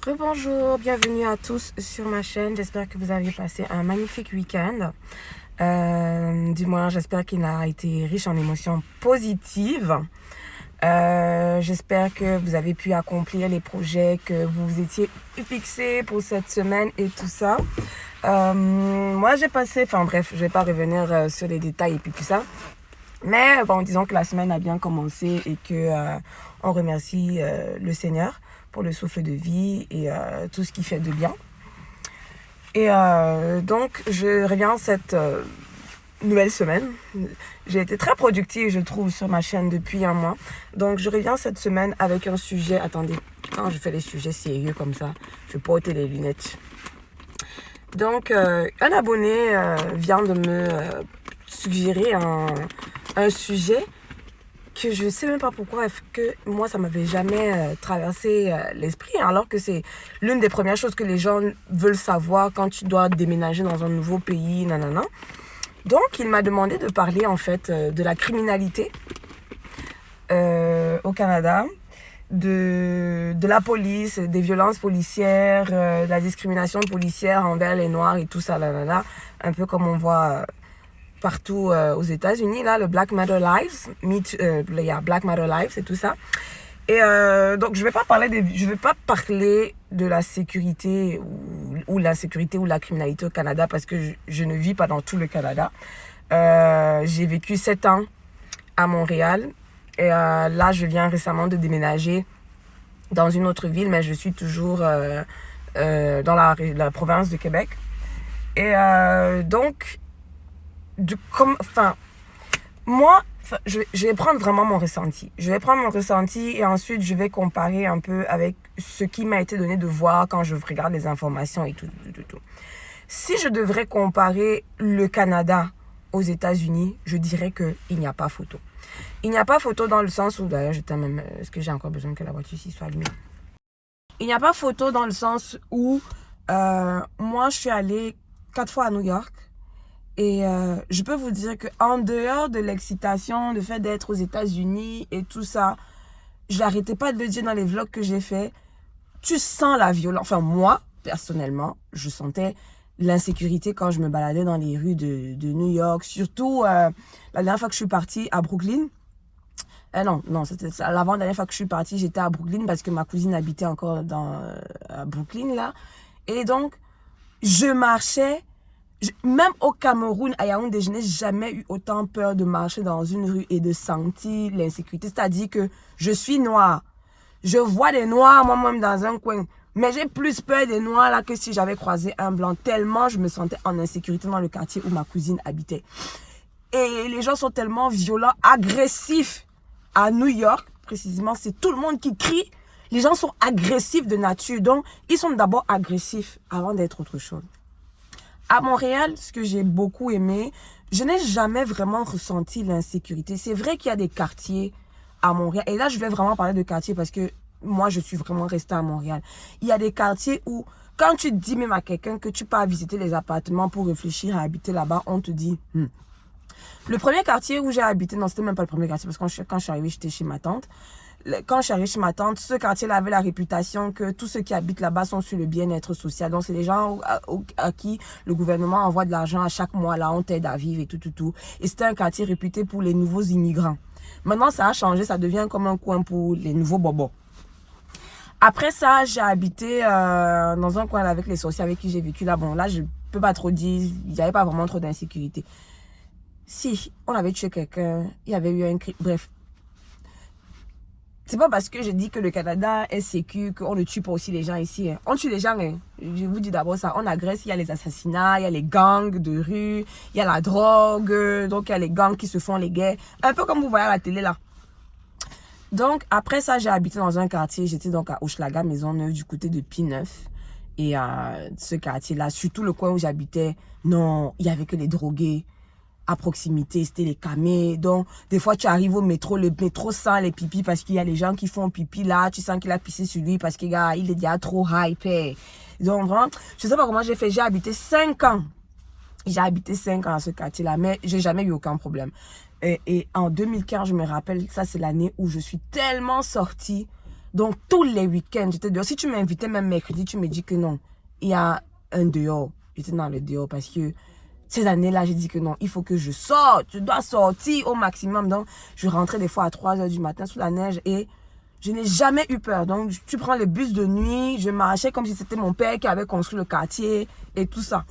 Rebonjour, bienvenue à tous sur ma chaîne. J'espère que vous avez passé un magnifique week-end. Du moins, j'espère qu'il a été riche en émotions positives. J'espère que vous avez pu accomplir les projets que vous vous étiez fixés pour cette semaine et tout ça. Moi, j'ai passé, enfin bref, je vais pas revenir sur les détails et puis tout ça. Mais bon, disons que la semaine a bien commencé et que on remercie le Seigneur pour le souffle de vie et tout ce qui fait de bien. Et donc, je reviens cette nouvelle semaine. J'ai été très productive, je trouve, sur ma chaîne depuis un mois. Donc, je reviens cette semaine avec un sujet. Attendez, quand je fais les sujets sérieux comme ça, je porte les lunettes. Donc, un abonné vient de me suggérer un sujet que je ne sais même pas pourquoi, que moi, ça ne m'avait jamais traversé l'esprit, alors que c'est l'une des premières choses que les gens veulent savoir quand tu dois déménager dans un nouveau pays, nanana. Donc, il m'a demandé de parler, en fait, de la criminalité au Canada, de la police, des violences policières, de la discrimination policière envers les Noirs et tout ça, nanana, un peu comme on voit partout aux États-Unis, là, le Black Matter Lives, Black Matter Lives et tout ça. Et donc, je vais pas parler de la sécurité ou l'insécurité ou la criminalité au Canada parce que je ne vis pas dans tout le Canada. J'ai vécu 7 ans à Montréal et là, je viens récemment de déménager dans une autre ville, mais je suis toujours dans la province de Québec. Et donc, moi, je vais prendre vraiment mon ressenti. Je vais prendre mon ressenti et ensuite je vais comparer un peu avec ce qui m'a été donné de voir quand je regarde les informations et tout. Si je devrais comparer le Canada aux États-Unis, je dirais qu'il n'y a pas photo. Il n'y a pas photo dans le sens où, d'ailleurs, est-ce que j'ai encore besoin que la voiture ici soit allumée? Il n'y a pas photo dans le sens où moi, je suis allée 4 fois à New York. Et je peux vous dire qu'en dehors de l'excitation, le fait d'être aux États-Unis et tout ça, je n'arrêtais pas de le dire dans les vlogs que j'ai fait, tu sens la violence. Enfin, moi, personnellement, je sentais l'insécurité quand je me baladais dans les rues de New York. Surtout, la dernière fois que je suis partie à Brooklyn. Non, c'était l'avant-dernière fois que je suis partie, j'étais à Brooklyn parce que ma cousine habitait encore à Brooklyn, là. Et donc, je marchais. Même au Cameroun, à Yaoundé, je n'ai jamais eu autant peur de marcher dans une rue et de sentir l'insécurité. C'est-à-dire que je suis noire. Je vois des noirs moi-même dans un coin. Mais j'ai plus peur des noirs là que si j'avais croisé un blanc. Tellement je me sentais en insécurité dans le quartier où ma cousine habitait. Et les gens sont tellement violents, agressifs. À New York, précisément, c'est tout le monde qui crie. Les gens sont agressifs de nature. Donc, ils sont d'abord agressifs avant d'être autre chose. À Montréal, ce que j'ai beaucoup aimé, je n'ai jamais vraiment ressenti l'insécurité. C'est vrai qu'il y a des quartiers à Montréal. Et là, je vais vraiment parler de quartiers parce que moi, je suis vraiment restée à Montréal. Il y a des quartiers où, quand tu dis même à quelqu'un que tu pars visiter les appartements pour réfléchir à habiter là-bas, on te dit... Le premier quartier où j'ai habité, non, c'était même pas le premier quartier parce que quand je suis arrivée, j'étais chez ma tante. Quand je suis arrivée chez ma tante, ce quartier-là avait la réputation que tous ceux qui habitent là-bas sont sur le bien-être social. Donc, c'est des gens à qui le gouvernement envoie de l'argent à chaque mois. Là, on t'aide à vivre et tout. Et c'était un quartier réputé pour les nouveaux immigrants. Maintenant, ça a changé. Ça devient comme un coin pour les nouveaux bobos. Après ça, j'ai habité dans un coin avec les sorciers avec qui j'ai vécu là. Bon, là, je peux pas trop dire. Il n'y avait pas vraiment trop d'insécurité. Si, on avait tué quelqu'un. Il y avait eu un cri. Bref. C'est pas parce que je dis que le Canada est sécu qu'on ne tue pas aussi les gens ici. Hein. On tue les gens. Hein. Je vous dis d'abord ça. On agresse. Il y a les assassinats, il y a les gangs de rue, il y a la drogue. Donc, il y a les gangs qui se font les guerres. Un peu comme vous voyez à la télé là. Donc, après ça, j'ai habité dans un quartier. J'étais donc à Hochelaga, Maisonneuve, du côté de P9. Et ce quartier-là, surtout le coin où j'habitais, non, il y avait que les drogués. À proximité, c'était les camés. Donc, des fois, tu arrives au métro, le métro sent les pipis parce qu'il y a les gens qui font pipi là. Tu sens qu'il a pissé sur lui parce qu'il il est déjà trop hypé. Donc, vraiment, je sais pas comment j'ai fait. J'ai habité 5 ans. J'ai habité 5 ans à ce quartier-là, mais j'ai jamais eu aucun problème. Et en 2015, je me rappelle, ça, c'est l'année où je suis tellement sortie Donc, tous les week-ends, j'étais dehors. Si tu m'invitais même mercredi, tu me dis que non, il y a un dehors. J'étais dans le dehors parce que ces années-là, j'ai dit que non, il faut que je sorte. Je dois sortir au maximum. Donc, je rentrais des fois à 3 h du matin sous la neige et je n'ai jamais eu peur. Donc, tu prends les bus de nuit, je marchais comme si c'était mon père qui avait construit le quartier et tout ça.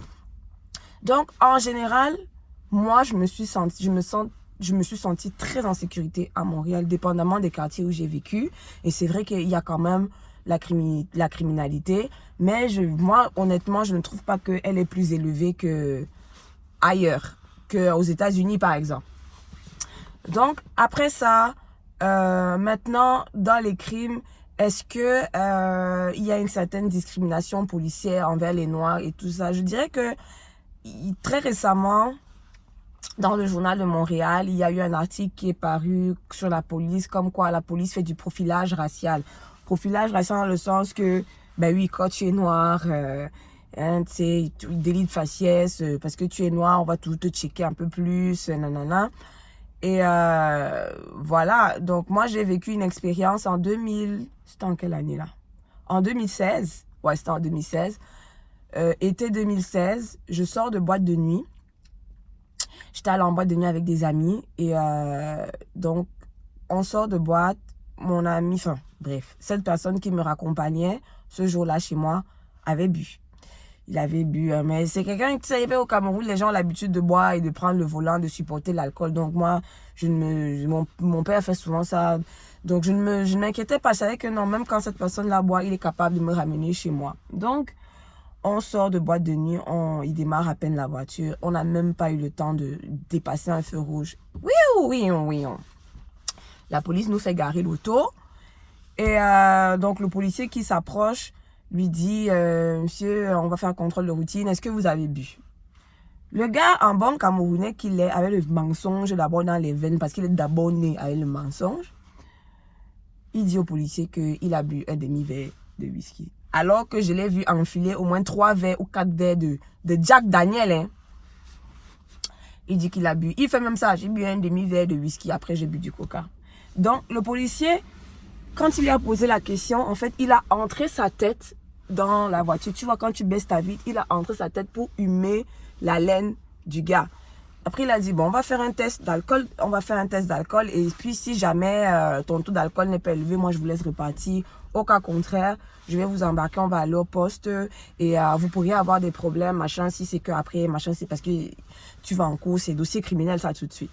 Donc, en général, moi, je me suis sentie très en sécurité à Montréal, dépendamment des quartiers où j'ai vécu. Et c'est vrai qu'il y a quand même la criminalité. Mais moi, honnêtement, je ne trouve pas qu'elle est plus élevée qu'ailleurs, qu'aux États-Unis, par exemple. Donc, après ça, maintenant, dans les crimes, est-ce que il y a une certaine discrimination policière envers les Noirs et tout ça? Je dirais que très récemment, dans le journal de Montréal, il y a eu un article qui est paru sur la police, comme quoi la police fait du profilage racial. Profilage racial dans le sens que, ben oui, quand tu es noir, tu sais, délit de faciès, parce que tu es noir, on va tout te checker un peu plus, nanana. Et voilà, donc moi j'ai vécu une expérience en 2000, c'était en quelle année là? En 2016, ouais c'était en 2016. Été 2016, je sors de boîte de nuit. J'étais allée en boîte de nuit avec des amis et donc on sort de boîte, mon ami, enfin bref, cette personne qui me raccompagnait ce jour-là chez moi avait bu. Il avait bu, mais c'est quelqu'un qui savait au Cameroun, les gens ont l'habitude de boire et de prendre le volant, de supporter l'alcool. Donc moi, mon père fait souvent ça. Donc je ne m'inquiétais pas, je savais que non, même quand cette personne-là boit, il est capable de me ramener chez moi. Donc, on sort de boîte de nuit, il démarre à peine la voiture. On n'a même pas eu le temps de dépasser un feu rouge. Oui. La police nous fait garer l'auto. Et donc, le policier qui s'approche lui dit, monsieur, on va faire un contrôle de routine. Est-ce que vous avez bu? Le gars, en bon Camerounais qu'il est, avait le mensonge d'abord dans les veines parce qu'il est d'abord né avec le mensonge. Il dit au policier qu'il a bu un demi-verre de whisky. Alors que je l'ai vu enfiler au moins 3 verres ou 4 verres de Jack Daniel. Hein. Il dit qu'il a bu. Il fait même ça. J'ai bu un demi-verre de whisky. Après, j'ai bu du coca. Donc, le policier, quand il lui a posé la question, en fait, il a entré sa tête dans la voiture. Tu vois, quand tu baisses ta vitre, il a entré sa tête pour humer la laine du gars. Après, il a dit, bon, on va faire un test d'alcool. On va faire un test d'alcool. Et puis, si jamais ton taux d'alcool n'est pas élevé, moi, je vous laisse repartir. Au cas contraire, je vais vous embarquer, on va aller au poste. Et vous pourriez avoir des problèmes, machin. Si c'est qu'après, machin, c'est parce que tu vas en cours. C'est dossier criminel, ça, tout de suite.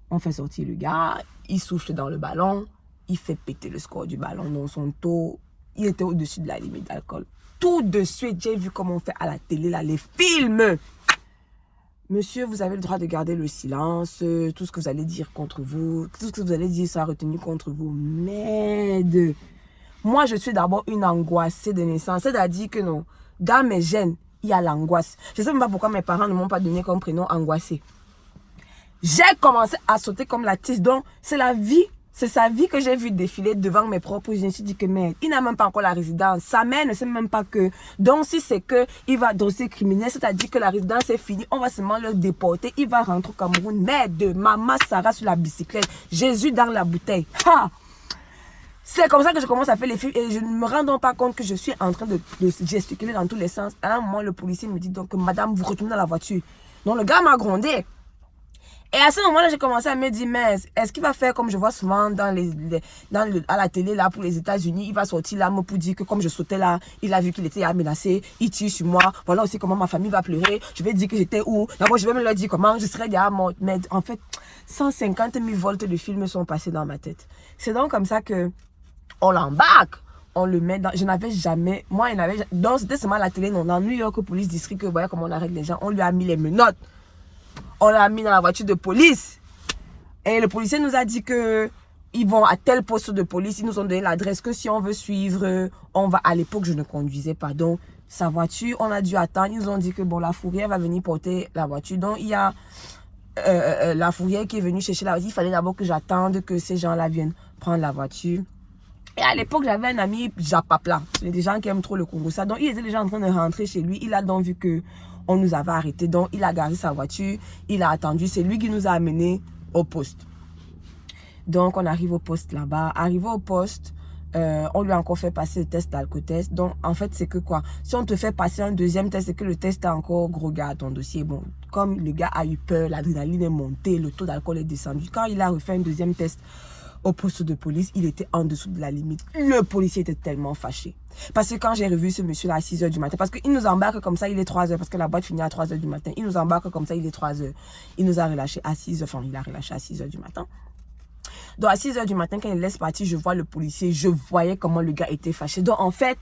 On fait sortir le gars. Il souffle dans le ballon. Il fait péter le score du ballon. Donc, son taux, il était au-dessus de la limite d'alcool. Tout de suite, j'ai vu comment on fait à la télé, là, les films. Monsieur, vous avez le droit de garder le silence. Tout ce que vous allez dire contre vous, tout ce que vous allez dire sera retenu contre vous. Merde. Moi, je suis d'abord une angoissée de naissance. C'est-à-dire que non, dans mes gènes, il y a l'angoisse. Je ne sais même pas pourquoi mes parents ne m'ont pas donné comme prénom angoissé. J'ai commencé à sauter comme la tisse. Donc, c'est la vie. C'est sa vie que j'ai vu défiler devant mes propres yeux. Je me suis dit que merde, il n'a même pas encore la résidence. Sa mère ne sait même pas que. Donc si c'est que il va dossier criminel, c'est-à-dire que la résidence est finie, on va seulement le déporter. Il va rentrer au Cameroun. Merde, maman Sarah sur la bicyclette, Jésus dans la bouteille. Ha! C'est comme ça que je commence à faire les films et je ne me rends donc pas compte que je suis en train de gesticuler dans tous les sens. À un moment, le policier me dit donc, madame, vous retournez dans la voiture. Donc le gars m'a grondé. Et à ce moment-là, j'ai commencé à me dire, mais est-ce qu'il va faire comme je vois souvent à la télé là pour les États-Unis, il va sortir là pour dire que comme je sautais là, il a vu qu'il était menacé, il tire sur moi, voilà aussi comment ma famille va pleurer, je vais dire que j'étais où, d'abord je vais me leur dire comment je serais déjà morte. Mais en fait, 150 000 volts de films sont passés dans ma tête. C'est donc comme ça que on l'embarque. On le met dans... Je n'avais jamais... Moi, il n'avait... Donc, c'était seulement à la télé, non. Dans New York, Police District, vous voyez comment on arrête les gens. On lui a mis les menottes. On l'a mis dans la voiture de police. Et le policier nous a dit que ils vont à tel poste de police. Ils nous ont donné l'adresse que si on veut suivre, on va... À l'époque, je ne conduisais pas. Donc, sa voiture, on a dû attendre. Ils nous ont dit que bon, la fourrière va venir porter la voiture. Donc, il y a la fourrière qui est venue chercher la voiture. Il fallait d'abord que j'attende que ces gens-là viennent prendre la voiture. Et à l'époque, j'avais un ami Japapla. C'est des gens qui aiment trop le Congo. Ça. Donc, il était déjà en train de rentrer chez lui. Il a donc vu que on nous avait arrêtés. Donc, il a garé sa voiture. Il a attendu. C'est lui qui nous a amenés au poste. Donc, on arrive au poste là-bas. Arrivé au poste, On lui a encore fait passer le test d'alcotest. Donc, en fait, c'est que quoi? Si on te fait passer un deuxième test et que le test est encore gros gars à ton dossier, bon, comme le gars a eu peur, l'adrénaline est montée, le taux d'alcool est descendu. Quand il a refait un deuxième test au poste de police, il était en dessous de la limite. Le policier était tellement fâché. Parce que quand j'ai revu ce monsieur-là à 6 h du matin, parce qu'il nous embarque comme ça, il est 3 h, parce que la boîte finit à 3 h du matin. Il nous embarque comme ça, il est 3 h. Il nous a relâché à 6 h, enfin, il a relâché à 6 h du matin. Donc, à 6 h du matin, quand il laisse partir, je vois le policier, je voyais comment le gars était fâché. Donc, en fait,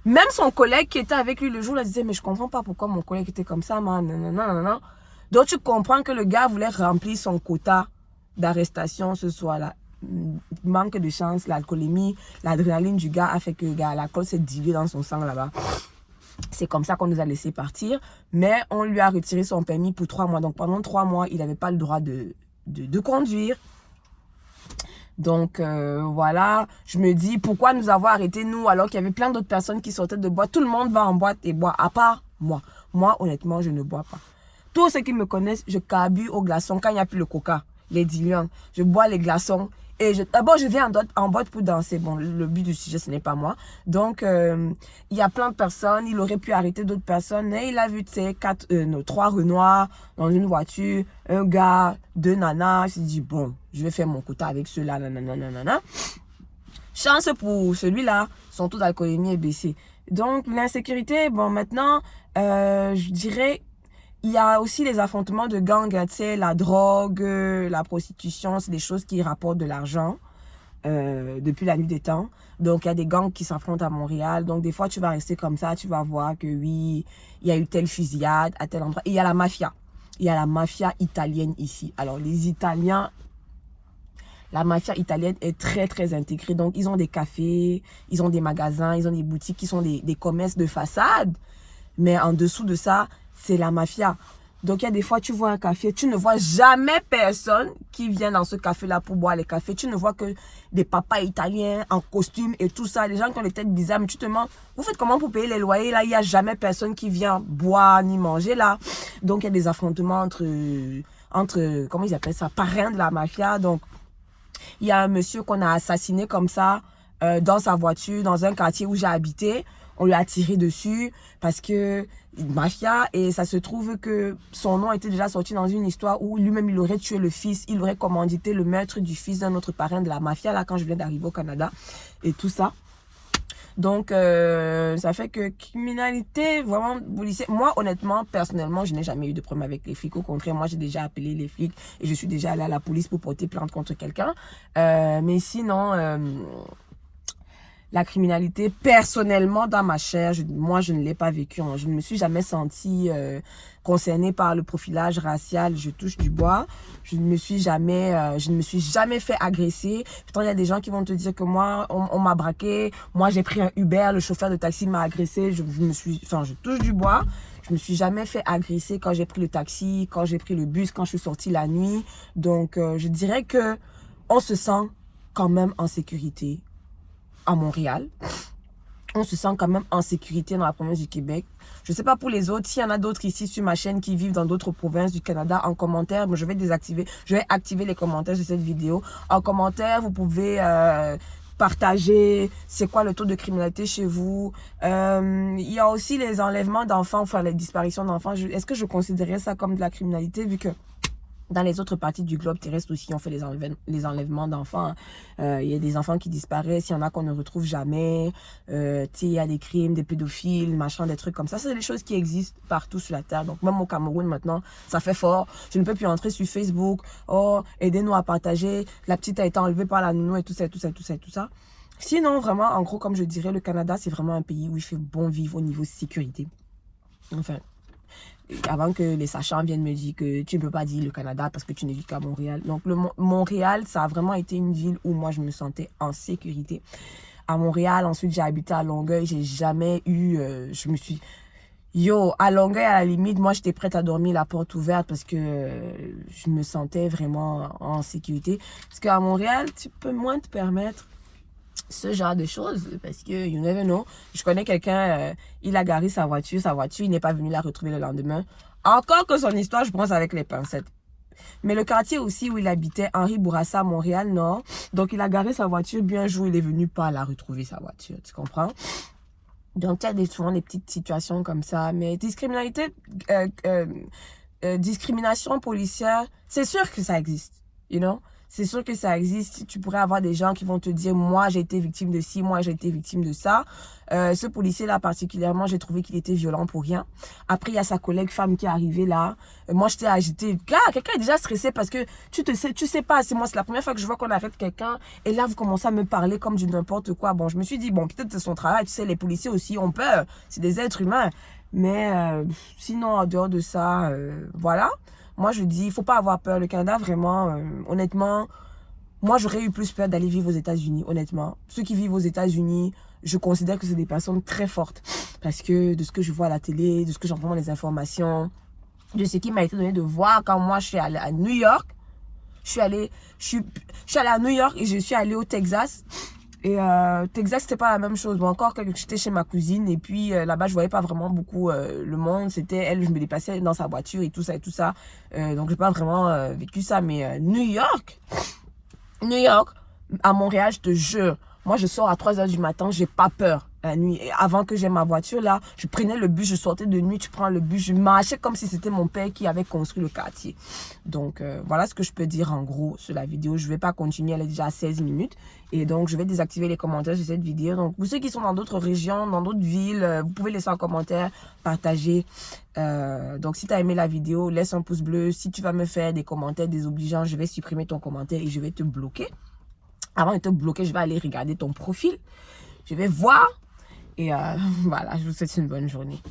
même son collègue qui était avec lui le jour, là, disait, mais je comprends pas pourquoi mon collègue était comme ça, man, non. Donc, tu comprends que le gars voulait remplir son quota d'arrestation ce soir-là. Manque de chance, l'alcoolémie, l'adrénaline du gars a fait que l'alcool s'est dilué dans son sang là-bas. C'est comme ça qu'on nous a laissé partir, mais on lui a retiré son permis pour 3 mois. Donc, pendant 3 mois, il n'avait pas le droit de conduire. Donc, voilà, je me dis, pourquoi nous avoir arrêtés, nous, alors qu'il y avait plein d'autres personnes qui sortaient de boîte. Tout le monde va en boîte et boit, à part moi. Moi, honnêtement, je ne bois pas. Tous ceux qui me connaissent, je carbure au glaçon. Quand il n'y a plus le coca, les diluants, je bois les glaçons. Et d'abord, je viens en boîte pour danser. Bon, le but du sujet, ce n'est pas moi. Donc, il y a plein de personnes. Il aurait pu arrêter d'autres personnes. Et il a vu, tu sais, 3 Renois dans une voiture, un gars, 2 nanas. Il s'est dit, bon, je vais faire mon quota avec ceux-là, nanana. Chance pour celui-là, son taux d'alcoolémie est baissé. Donc, l'insécurité, bon, maintenant, je dirais... Il y a aussi les affrontements de gangs, tu sais, la drogue, la prostitution, c'est des choses qui rapportent de l'argent depuis la nuit des temps. Donc, il y a des gangs qui s'affrontent à Montréal. Donc, des fois, tu vas rester comme ça, tu vas voir que oui, il y a eu telle fusillade à tel endroit. Et il y a la mafia. Il y a la mafia italienne ici. Alors, les Italiens, la mafia italienne est très, très intégrée. Donc, ils ont des cafés, ils ont des magasins, ils ont des boutiques qui sont des commerces de façade. Mais en dessous de ça, c'est la mafia. Donc, il y a des fois, tu vois un café, tu ne vois jamais personne qui vient dans ce café-là pour boire les cafés. Tu ne vois que des papas italiens en costume et tout ça. Les gens qui ont les têtes bizarres. Mais tu te demandes, vous faites comment pour payer les loyers? Là, il n'y a jamais personne qui vient boire ni manger là. Donc, il y a des affrontements entre comment ils appellent ça, parrains de la mafia. Donc, il y a un monsieur qu'on a assassiné comme ça dans sa voiture, dans un quartier où j'ai habité. On lui a tiré dessus parce que mafia, et ça se trouve que son nom était déjà sorti dans une histoire où lui-même il aurait tué le fils, il aurait commandité le meurtre du fils d'un autre parrain de la mafia là quand je viens d'arriver au Canada et tout ça. Donc ça fait que criminalité vraiment policière. Moi honnêtement, personnellement, je n'ai jamais eu de problème avec les flics. Au contraire, moi j'ai déjà appelé les flics et je suis déjà allée à la police pour porter plainte contre quelqu'un. Mais sinon la criminalité, personnellement, dans ma chair, moi, je ne l'ai pas vécu. Je ne me suis jamais sentie concernée par le profilage racial. Je touche du bois. Je ne me suis jamais fait agresser. Pourtant, il y a des gens qui vont te dire que moi, on m'a braqué. Moi, j'ai pris un Uber. Le chauffeur de taxi m'a agressé. Je touche du bois. Je me suis jamais fait agresser quand j'ai pris le taxi, quand j'ai pris le bus, quand je suis sortie la nuit. Donc, je dirais que on se sent quand même en sécurité à Montréal. On se sent quand même en sécurité dans la province du Québec. Je ne sais pas pour les autres. S'il y en a d'autres ici sur ma chaîne qui vivent dans d'autres provinces du Canada, en commentaire, je vais désactiver. Je vais activer les commentaires sur cette vidéo. En commentaire, vous pouvez partager c'est quoi le taux de criminalité chez vous. Il y a aussi les enlèvements d'enfants, enfin les disparitions d'enfants. Est-ce que je considérais ça comme de la criminalité vu que dans les autres parties du globe terrestre aussi, on fait les enlèvements d'enfants. Il y a des enfants qui disparaissent, il y en a qu'on ne retrouve jamais. Il y a des crimes, des pédophiles, machin, des trucs comme ça. C'est des choses qui existent partout sur la terre. Donc même au Cameroun maintenant, ça fait fort. Je ne peux plus entrer sur Facebook. Oh, aidez-nous à partager. La petite a été enlevée par la nounou et tout ça, tout ça, tout ça, tout ça. Sinon, vraiment, en gros, comme je dirais, le Canada, c'est vraiment un pays où il fait bon vivre au niveau sécurité. Enfin, avant que les sachants viennent me dire que tu ne peux pas dire le Canada parce que tu ne vis qu'à Montréal. Donc, Montréal, ça a vraiment été une ville où moi, je me sentais en sécurité. À Montréal, ensuite, j'ai habité à Longueuil. J'ai jamais eu... à Longueuil, à la limite, moi, j'étais prête à dormir la porte ouverte parce que je me sentais vraiment en sécurité. Parce qu'à Montréal, tu peux moins te permettre ce genre de choses parce que you never know. Je connais quelqu'un, il a garé sa voiture, il n'est pas venu la retrouver le lendemain. Encore que son histoire, je pense avec les pincettes. Mais le quartier aussi où il habitait, Henri Bourassa, Montréal-Nord. Donc, il a garé sa voiture. Bien un jour, il est venu pas la retrouver, sa voiture. Tu comprends? Donc, il y a souvent des petites situations comme ça. Mais discrimination policière, c'est sûr que ça existe. You know? C'est sûr que ça existe. Tu pourrais avoir des gens qui vont te dire, moi, j'ai été victime de ci, moi, j'ai été victime de ça. Ce policier-là, particulièrement, j'ai trouvé qu'il était violent pour rien. Après, il y a sa collègue femme qui est arrivée là. Moi, j'étais agitée. Gars, quelqu'un est déjà stressé parce que tu sais pas. C'est moi, c'est la première fois que je vois qu'on arrête quelqu'un. Et là, vous commencez à me parler comme du n'importe quoi. Bon, je me suis dit, bon, peut-être c'est son travail. Tu sais, les policiers aussi ont peur. C'est des êtres humains. Mais sinon, en dehors de ça, voilà. Moi, je dis, il faut pas avoir peur. Le Canada, vraiment, honnêtement, moi, j'aurais eu plus peur d'aller vivre aux États-Unis, honnêtement. Ceux qui vivent aux États-Unis, je considère que c'est des personnes très fortes. Parce que de ce que je vois à la télé, de ce que j'entends dans les informations, de ce qui m'a été donné de voir quand moi, je suis allée à New York. Je suis allée à New York et je suis allée au Texas. Et Texas, c'était pas la même chose. Bon, encore quand j'étais chez ma cousine et puis là-bas, je voyais pas vraiment beaucoup le monde. C'était elle, je me déplaçais dans sa voiture et tout ça et tout ça. Donc, j'ai pas vraiment vécu ça. Mais New York, à Montréal, je te jure, moi, je sors à 3 heures du matin, j'ai pas peur la nuit. Et avant que j'aie ma voiture, là, je prenais le bus, je sortais de nuit, tu prends le bus, je marchais comme si c'était mon père qui avait construit le quartier. Donc, voilà ce que je peux dire en gros sur la vidéo. Je vais pas continuer, elle est déjà à 16 minutes. Et donc, je vais désactiver les commentaires sur cette vidéo. Donc, pour ceux qui sont dans d'autres régions, dans d'autres villes, vous pouvez laisser un commentaire, partager. Donc, si tu as aimé la vidéo, laisse un pouce bleu. Si tu vas me faire des commentaires désobligeants, je vais supprimer ton commentaire et je vais te bloquer. Avant de te bloquer, je vais aller regarder ton profil. Je vais voir. Et voilà, je vous souhaite une bonne journée.